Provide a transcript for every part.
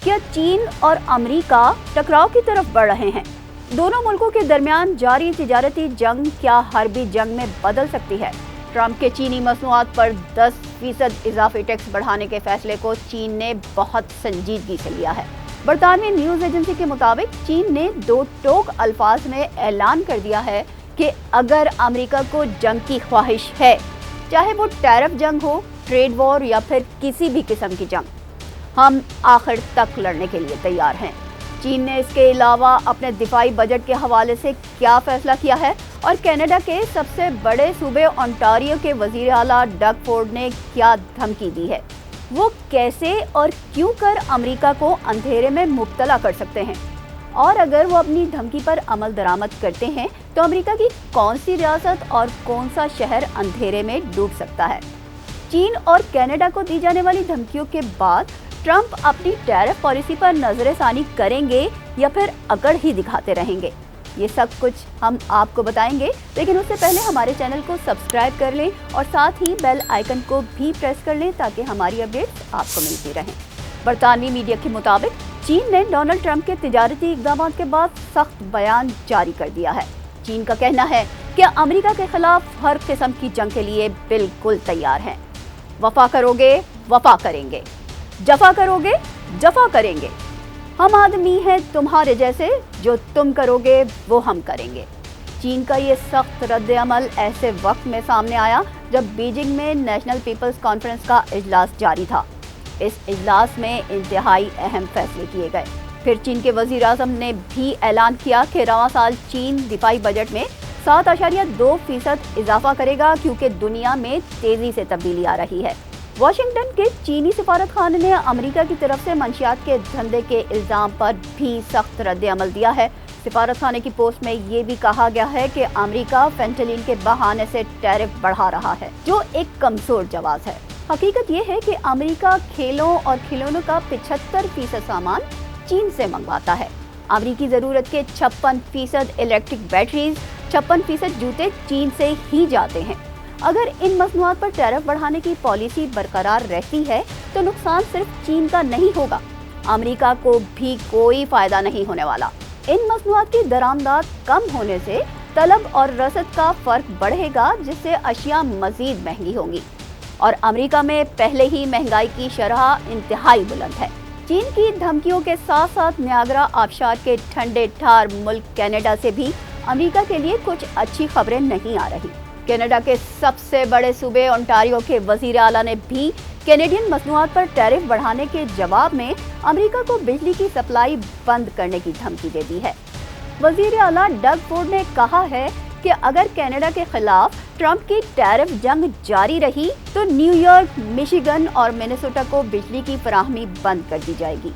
क्या चीन और अमेरिका टकराव की तरफ बढ़ रहे हैं? दोनों मुल्कों के दरमियान जारी तिजारती जंग क्या हर्बी जंग में बदल सकती है? ट्रंप के चीनी मसनूआत पर 10% इजाफी टैक्स बढ़ाने के फैसले को चीन ने बहुत संजीदगी से लिया है। बरतानवी न्यूज़ एजेंसी के मुताबिक चीन ने दो टोक अल्फाज में ऐलान कर दिया है कि अगर अमेरिका को जंग की ख्वाहिश है, चाहे वो टैरिफ जंग हो, ट्रेड वॉर या फिर किसी भी किस्म की जंग, हम आखिर तक लड़ने के लिए तैयार हैं। चीन ने इसके अलावा अपने दिफाई बजट के हवाले से क्या फैसला किया है और कनाडा के सबसे बड़े सूबे ओंटारियो के वजीर आला डग फोर्ड ने क्या धमकी दी है, वो कैसे और क्यों कर अमेरिका को अंधेरे में मुब्तला कर सकते हैं, और अगर वो अपनी धमकी पर अमल दरामद करते हैं तो अमेरिका की कौन सी रियासत और कौन सा शहर अंधेरे में डूब सकता है। चीन और कनाडा को दी जाने वाली धमकियों के बाद ट्रंप अपनी टैरिफ पॉलिसी पर नजरसानी करेंगे या फिर अकड़ ही दिखाते रहेंगे, ये सब कुछ हम आपको बताएंगे। लेकिन उससे पहले हमारे चैनल को सब्सक्राइब कर लें और साथ ही बेल आइकन को भी प्रेस कर लें ताकि हमारी अपडेट्स आपको मिलती रहें। बरतानवी मीडिया के मुताबिक चीन ने डोनाल्ड ट्रंप के तिजारती इक़दाम के बाद सख्त बयान जारी कर दिया है। चीन का कहना है कि अमेरिका के खिलाफ हर किस्म की जंग के लिए बिल्कुल तैयार हैं। वफा करोगे, वफा करेंगे, जफा करोगे, जफा करेंगे। हम आदमी हैं तुम्हारे जैसे, जो तुम करोगे वो हम करेंगे। चीन का ये सख्त रद्द-ए-अमल ऐसे वक्त में सामने आया जब बीजिंग में नेशनल पीपल्स कॉन्फ्रेंस का इजलास जारी था। इस इजलास में इंतहाई अहम फैसले किए गए। फिर चीन के वजीर आज़म ने भी ऐलान किया कि रवां साल चीन दिफाई बजट में 7.2% इजाफा करेगा क्योंकि दुनिया में तेजी से तब्दीली आ रही है। वाशिंगटन के चीनी सिफारत खाने ने अमेरिका की तरफ से मंशियात के धंधे के इल्जाम पर भी सख्त रद्द-ए-अमल दिया है। सिफारत खाने की पोस्ट में ये भी कहा गया है कि अमेरिका फेंटानिल के बहाने से टैरिफ बढ़ा रहा है, जो एक कमजोर जवाब है। हकीकत ये है कि अमेरिका खेलों और खिलौनों का 75% सामान चीन से मंगवाता है। अमेरिकी जरूरत के 56% इलेक्ट्रिक बैटरीज, 56% जूते चीन से ही जाते हैं। अगर इन मसनूआत पर टैरिफ बढ़ाने की पॉलिसी बरकरार रहती है तो नुकसान सिर्फ चीन का नहीं होगा, अमेरिका को भी कोई फायदा नहीं होने वाला। इन मसनूआत की दरामदात कम होने से तलब और रसद का फर्क बढ़ेगा, जिससे अशिया मजीद महंगी होंगी और अमेरिका में पहले ही महंगाई की शरह इंतहाई बुलंद है। चीन की धमकियों के साथ साथ नियाग्रा आबशार के ठंडे ठार मुल्क कनाडा से भी अमेरिका के लिए कुछ अच्छी खबरें नहीं आ रही। कनाडा के सबसे बड़े सूबे ओंटारियो के वजीर आला ने भी कैनेडियन मसनूआत पर टैरिफ बढ़ाने के जवाब में अमेरिका को बिजली की सप्लाई बंद करने की धमकी दे दी है। वजीर आला डग फोर्ड ने कहा है कि अगर कनाडा के खिलाफ ट्रंप की टैरिफ जंग जारी रही तो न्यूयॉर्क, मिशिगन और मिनेसोटा को बिजली की फराहमी बंद कर दी जाएगी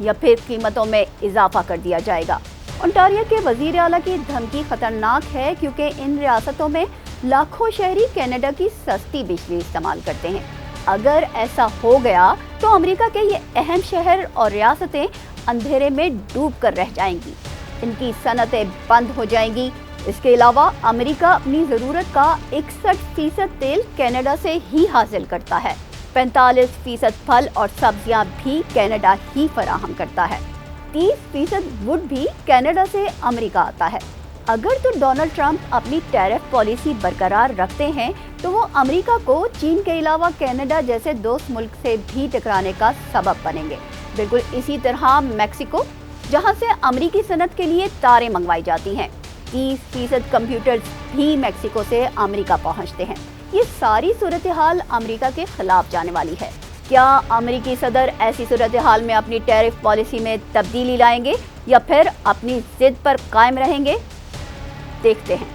या फिर कीमतों में इजाफा कर दिया जाएगा। ओंटारियो के वजीर आला की धमकी खतरनाक है क्योंकि इन रियासतों में लाखों शहरी कनाडा की सस्ती बिजली इस्तेमाल करते हैं। अगर ऐसा हो गया तो अमेरिका के ये अहम शहर और रियासतें अंधेरे में डूब कर रह जाएंगी, इनकी सनतें बंद हो जाएंगी। इसके अलावा अमेरिका अपनी ज़रूरत का 61% तेल कनाडा से ही हासिल करता है, 45% फल और सब्जियां भी कनाडा ही फराहम करता है, 30% वुड भी कनाडा से अमेरिका आता है। अगर तो डोनाल्ड ट्रंप अपनी टैरिफ पॉलिसी बरकरार रखते हैं तो वो अमेरिका को चीन के अलावा कनाडा जैसे दोस्त मुल्क से भी टकराने का सबब बनेंगे। बिल्कुल इसी तरह मैक्सिको, जहां से अमेरिकी सनत के लिए तारें मंगवाई जाती हैं, 30% कंप्यूटर्स भी मैक्सिको से अमेरिका पहुंचते हैं। ये सारी सूरत हाल अमेरिका के खिलाफ जाने वाली है। क्या अमेरिकी सदर ऐसी सूरत हाल में अपनी टैरिफ पॉलिसी में तब्दीली लाएंगे या फिर अपनी जिद पर कायम रहेंगे? देखते हैं।